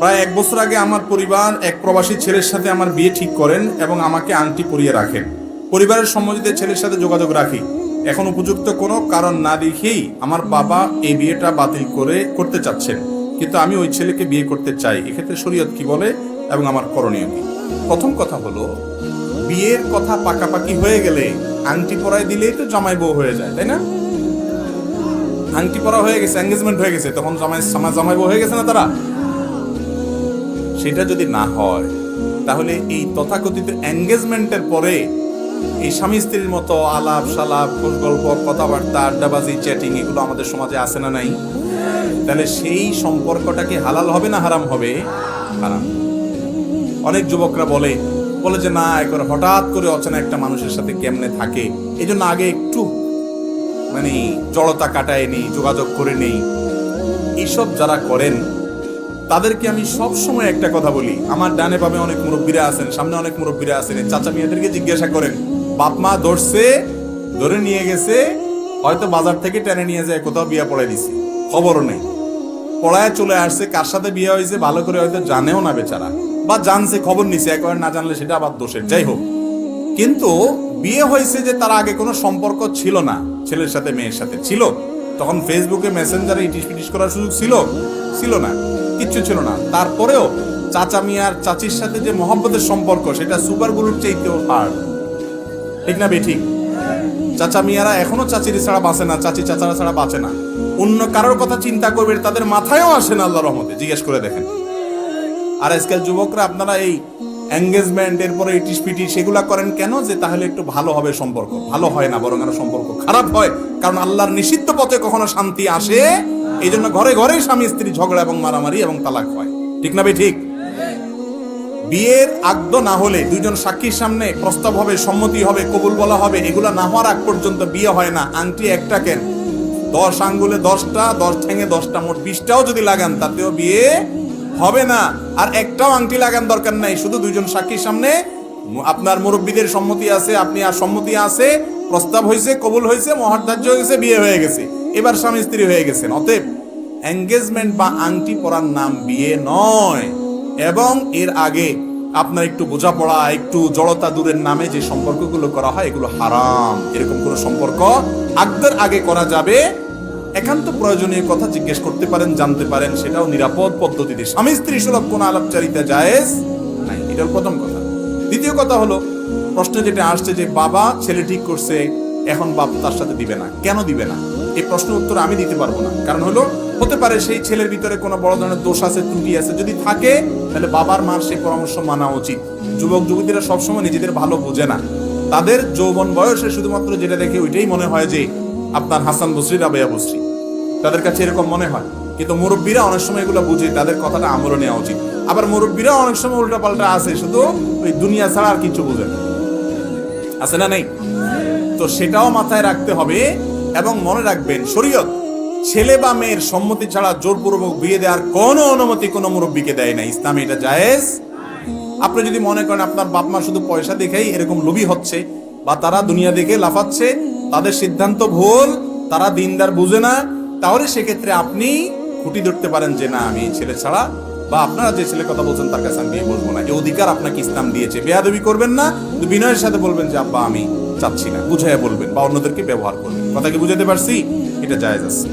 প্রায় 1 বছর আগে আমার পরিবার এক প্রবাসী ছেলের সাথে আমার বিয়ে ঠিক করেন এবং আমাকে আংটি পরিয়ে রাখেন। পরিবারের সম্মতিতে ছেলের সাথে যোগাযোগ রাখি। এখন উপযুক্ত কোনো কারণ না দেখেই আমার বাবা এই বিয়েটা বাতিল করতে চাচ্ছেন, কিন্তু আমি ওই ছেলেকে বিয়ে করতে চাই। এক্ষেত্রে শরীয়ত কি বলে এবং আমার করণীয় কি? প্রথম কথা হলো, বিয়ের কথা পাকাপাকি হয়ে গেলে আংটি পরায় দিলেই তো জামাই বউ হয়ে যায়, তাই না? আংটি পরা হয়ে গেছে, এঙ্গেজমেন্ট হয়ে গেছে, তখন জামাই বউ হয়ে গেছে না তারা? সেটা যদি না হয়, তাহলে এই তথাকথিত এঙ্গেজমেন্টের পরে এই স্বামী স্ত্রীর মতো আলাপ সালাপ, খোঁজ গল্প, কথাবার্তা, আড্ডাবাজি, চ্যাটিং, এগুলো আমাদের সমাজে আছে না নাই? তাহলে সেই সম্পর্কটা কি হালাল হবে না হারাম হবে? হারাম। অনেক যুবকরা বলে যে না, একবার হঠাৎ করে অচেনা একটা মানুষের সাথে কেমনে থাকে, এই জন্য আগে একটু জড়তা কাটায় নেই, যোগাযোগ করে নেই। এইসব যারা করেন তাদেরকে আমি সব সময় একটা কথা বলি, আমার ডানে বামে অনেক মুরব্বীরা আছেন, সামনে অনেক মুরব্বীরা আছেন, চাচা মিয়াদেরকে জিজ্ঞাসা করেন, বাপ মা ধরে নিয়ে গেছে, হয়তো বাজার থেকে টেনে নিয়ে যায় কোথাও বিয়া পড়াই দিছে, খবরও নেই, পড়ায় চলে আসছে, কার সাথে বিয়ে হয়েছে ভালো করে হয়তো জানেও না বেচারা, বা জানছে খবর নিছে, একবার না জানলে সেটা আবার দোষের। যাই হোক, কিন্তু বিয়ে হয়েছে যে তার আগে কোনো সম্পর্ক ছিল না, ছেলের সাথে মেয়ের সাথে ছিল, তখন ফেসবুকে মেসেঞ্জারে ইটিস পিটিস করার সুযোগ ছিল না, কিচ্ছু ছিল না। তারপরেও চাচা মিয়ার চাচির সাথে যে মহব্বতের সম্পর্ক, সেটা সুপার গুলোর চাইতেও হার্ড, ঠিক না বেঠিক? চাচা মিয়ারা এখনো চাচির ছাড়া বাঁচে না, চাচি চাচারা ছাড়া বাঁচে না। অন্য কারোর কথা চিন্তা করবে তাদের মাথায়ও আসে না, আল্লাহর রহমতে, জিজ্ঞেস করে দেখেন। আর আজকাল যুবকরা আপনারা এই এঙ্গেজমেন্ট, এরপরে ইটিস পিটিস সেগুলা করেন কেন? যে তাহলে একটু ভালো হবে সম্পর্ক। ভালো হয় না, বরং আরো সম্পর্ক খারাপ হয়, কারণ আল্লাহর নিষিদ্ধ পথে কখনো শান্তি আসে। এই জন্য ঘরে ঘরে স্বামী স্ত্রী ঝগড়া এবং মারামারি এবং তালাক হয়, ঠিক না ঠিক? বিয়ের আগদ না হলে, দুইজন সাক্ষীর সামনে প্রস্তাব হবে, সম্মতি হবে, কবুল বলা হবে, এগুলা না হওয়ার আগ পর্যন্ত বিয়ে হয় না। আংটি একটা কেন, 10 আঙ্গুলে 10টা, 10 ঠ্যাঙে 10টা, মোট 20টাও যদি লাগান তাতেও বিয়ে হবে না। আর একটাও আংটি লাগান দরকার নাই, শুধু দুইজন সাক্ষীর সামনে আপনার মুরব্বীদের সম্মতি আছে, আপনি আর সম্মতি আছে, প্রস্তাব হয়েছে, কবুল হয়েছে, মহাধার্য হয়েছে, বিয়ে হয়ে গেছে, এবার স্বামী স্ত্রী হয়ে গেছেন। অতএব এঙ্গেজমেন্ট বা আংটি পরার নাম বিয়ে নয়। এবং এর আগে আপনার একটু বোঝাপড়া, একটু জড়তা দূরের নামে যে সম্পর্কগুলো করা হয়, এগুলো হারাম। এরকম কোন সম্পর্ক আগদের আগে করা যাবে? একান্ত প্রয়োজনীয় কথা জিজ্ঞেস করতে পারেন, জানতে পারেন, সেটাও নিরাপদ পদ্ধতিতে। স্বামী স্ত্রী সুলভ কোন আলাপচারিতা জায়েজ নাই, এটার প্রথম কথা। দ্বিতীয় কথা হলো, প্রশ্নে যেটা আসছে যে বাবা ছেলে ঠিক করছে, এখন বাপ তার সাথে দিবে না, কেন দিবে না? এই প্রশ্নের উত্তর আমি দিতে পারবো না। কারণ হলো, হতে পারে সেই ছেলের ভিতরে কোনো বড় ধরনের দোষ আছে, ত্রুটি আছে, যদি থাকে তাহলে বাবার মার সেই পরামর্শ মানা উচিত। যুবক যুবতীরা সবসময় নিজেদের ভালো বোঝে না, তাদের যৌবন বয়সে শুধুমাত্র যেটা দেখে ওইটাই মনে হয় যে আপনার হাসান বসরি, রাবেয়া বসরি, তাদের কাছে এরকম মনে হয়। কিন্তু মুরব্বীরা অনেক সময় এগুলো বুঝে, তাদের কথাটা আমলে নেওয়া উচিত। আবার মুরব্বীরা অনেক সময় উল্টা পাল্টা আছে, শুধু ওই দুনিয়া ছাড়া আর কিছু বুঝে না, আছে না নাই? তো সেটাও মাথায় রাখতে হবে। এবং মনে রাখবেন, শরীয়ত ছেলে বা মেয়ের সম্মতি ছাড়া জোরপূর্বক বিয়ে দেওয়ার কোনো অনুমতি কোনো মুরব্বীকে দেয় না। ইসলামে এটা জায়েজ। আপনি যদি মনে করেন আপনার বাপ মা শুধু পয়সা দেখেই এরকম লোভী হচ্ছে, বা তারা দুনিয়া দেখে লাফাচ্ছে, তাদের সিদ্ধান্ত ভুল, তারা দিনদার বুঝে না, তাহলে সেক্ষেত্রে আপনি খুঁটি ধরতে পারেন যে না, আমি ছেলে ছাড়া, বা আপনারা যে ছেলে কথা বলছেন তার কাছে আমি বিয়ে বসবো না। এই অধিকার আপনাকে ইসলাম দিয়েছে। বেয়াদবি করবেন না, বিনয়ের সাথে বলবেন যে আব্বা আমি চাচ্ছি না, বুঝাইয়া বলবেন, বা অন্যদেরকে ব্যবহার করবেন। কথা কি বুঝাতে পারছি? এটা জায়েজ আছে।